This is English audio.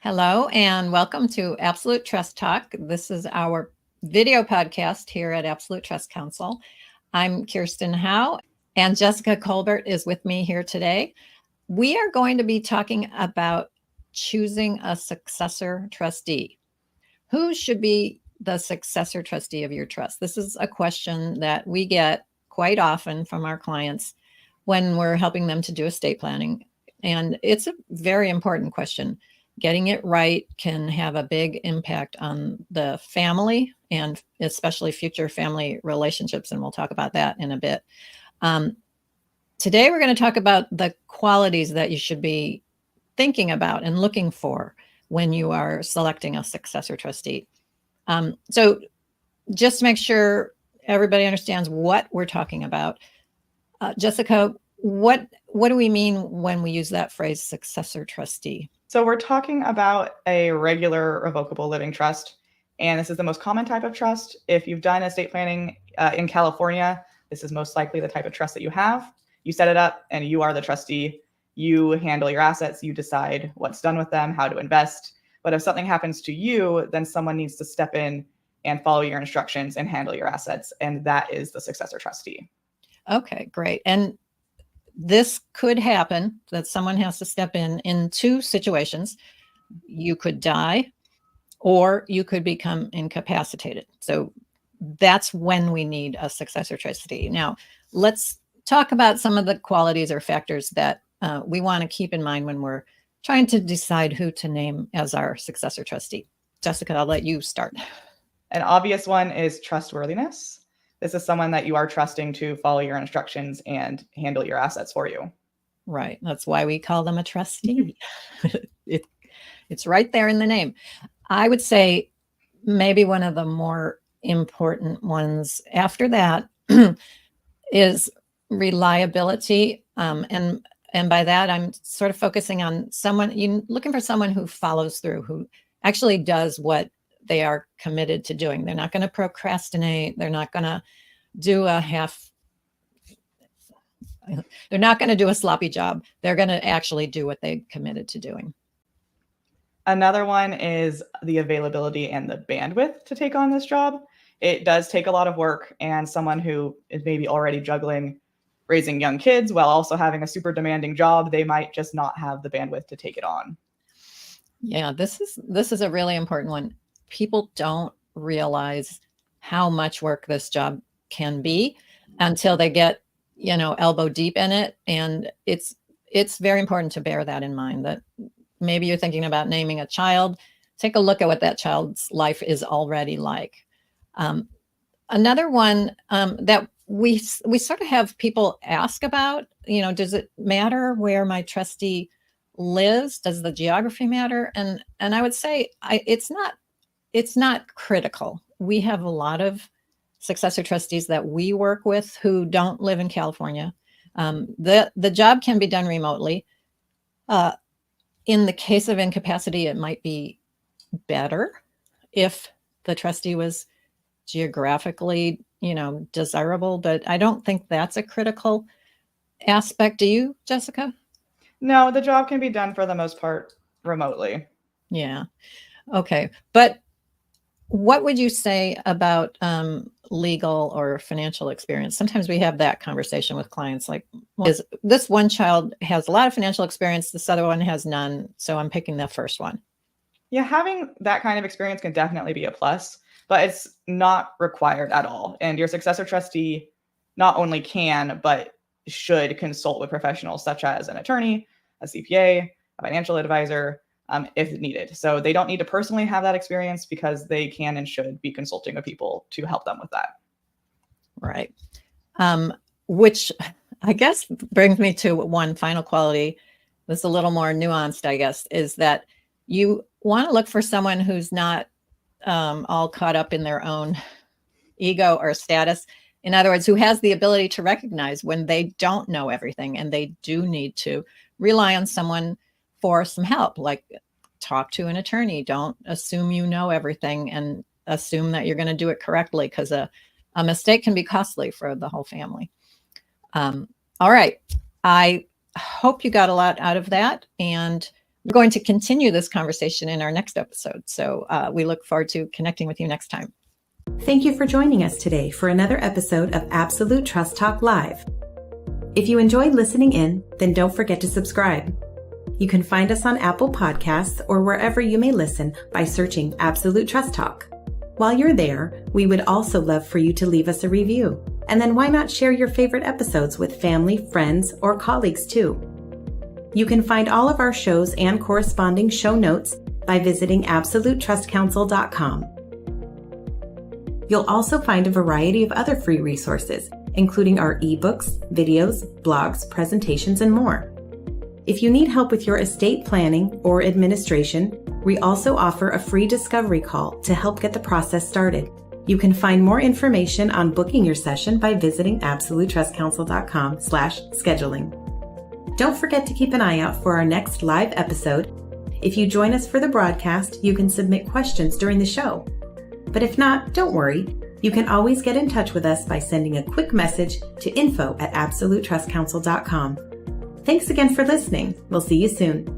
Hello and welcome to Absolute Trust Talk. This is our video podcast here at Absolute Trust Counsel. I'm Kirsten Howe and Jessica Colbert is with me here today. We are going to be talking about choosing a successor trustee. Who should be the successor trustee of your trust? This is a question that we get quite often from our clients when we're helping them to do estate planning. And it's a very important question. Getting it right can have a big impact on the family and especially future family relationships. And we'll talk about that in a bit. Today, we're going to talk about the qualities that you should be thinking about and looking for when you are selecting a successor trustee. So just to make sure everybody understands what we're talking about, Jessica, what do we mean when we use that phrase successor trustee? So we're talking about a regular revocable living trust, and this is the most common type of trust. If you've done estate planning in California, this is most likely the type of trust that you have. You set it up and you are the trustee. You handle your assets. You decide what's done with them, how to invest. But if something happens to you, then someone needs to step in and follow your instructions and handle your assets. And that is the successor trustee. Okay, great. And this could happen that someone has to step in two situations. You could die or you could become incapacitated. So that's when we need a successor trustee. Now, let's talk about some of the qualities or factors that we want to keep in mind when we're trying to decide who to name as our successor trustee. Jessica, I'll let you start. An obvious one is trustworthiness. This is someone that you are trusting to follow your instructions and handle your assets for you. Right. That's why we call them a trustee. It's right there in the name. I would say maybe one of the more important ones after that is reliability. And by that, I'm sort of focusing on someone, you're looking for someone who follows through, who actually does what they are committed to doing. They're not going to procrastinate. They're not going to do they're not going to do a sloppy job. They're going to actually do what they committed to doing. Another one is the availability and the bandwidth to take on this job. It does take a lot of work, and someone who is maybe already juggling raising young kids while also having a super demanding job, they might just not have the bandwidth to take it on. Yeah, this is a really important one. People don't realize how much work this job can be until they get, elbow deep in it. And it's very important to bear that in mind, that maybe you're thinking about naming a child. Take a look at what that child's life is already like. Another one that we sort of have people ask about, does it matter where my trustee lives? Does the geography matter? And I would say it's not critical. We have a lot of successor trustees that we work with who don't live in California. The job can be done remotely. In the case of incapacity, it might be better if the trustee was geographically, desirable, but I don't think that's a critical aspect. Do you, Jessica? No, the job can be done for the most part remotely. Yeah. Okay. But what would you say about legal or financial experience? Sometimes we have that conversation with clients, like, well, this one child has a lot of financial experience, this other one has none, so I'm picking the first one. Yeah, having that kind of experience can definitely be a plus, but it's not required at all. And your successor trustee not only can, but should consult with professionals such as an attorney, a CPA, a financial advisor, if needed. So they don't need to personally have that experience because they can and should be consulting with people to help them with that. Right. Which I guess brings me to one final quality that's a little more nuanced, I guess, is that you want to look for someone who's not all caught up in their own ego or status. In other words, who has the ability to recognize when they don't know everything and they do need to rely on someone for some help, like talk to an attorney. Don't assume you know everything and assume that you're going to do it correctly, because a mistake can be costly for the whole family. All right. I hope you got a lot out of that. And We're going to continue this conversation in our next episode. So we look forward to connecting with you next time. Thank you for joining us today for another episode of Absolute Trust Talk Live. If you enjoyed listening in, then don't forget to subscribe. You can find us on Apple Podcasts or wherever you may listen by searching Absolute Trust Talk. While you're there, we would also love for you to leave us a review. And then why not share your favorite episodes with family, friends, or colleagues too? You can find all of our shows and corresponding show notes by visiting absolutetrustcounsel.com. You'll also find a variety of other free resources, including our ebooks, videos, blogs, presentations, and more. If you need help with your estate planning or administration, we also offer a free discovery call to help get the process started. You can find more information on booking your session by visiting absolutetrustcounsel.com/scheduling. Don't forget to keep an eye out for our next live episode. If you join us for the broadcast, you can submit questions during the show. But if not, don't worry. You can always get in touch with us by sending a quick message to info@absolutetrustcounsel.com. Thanks again for listening. We'll see you soon.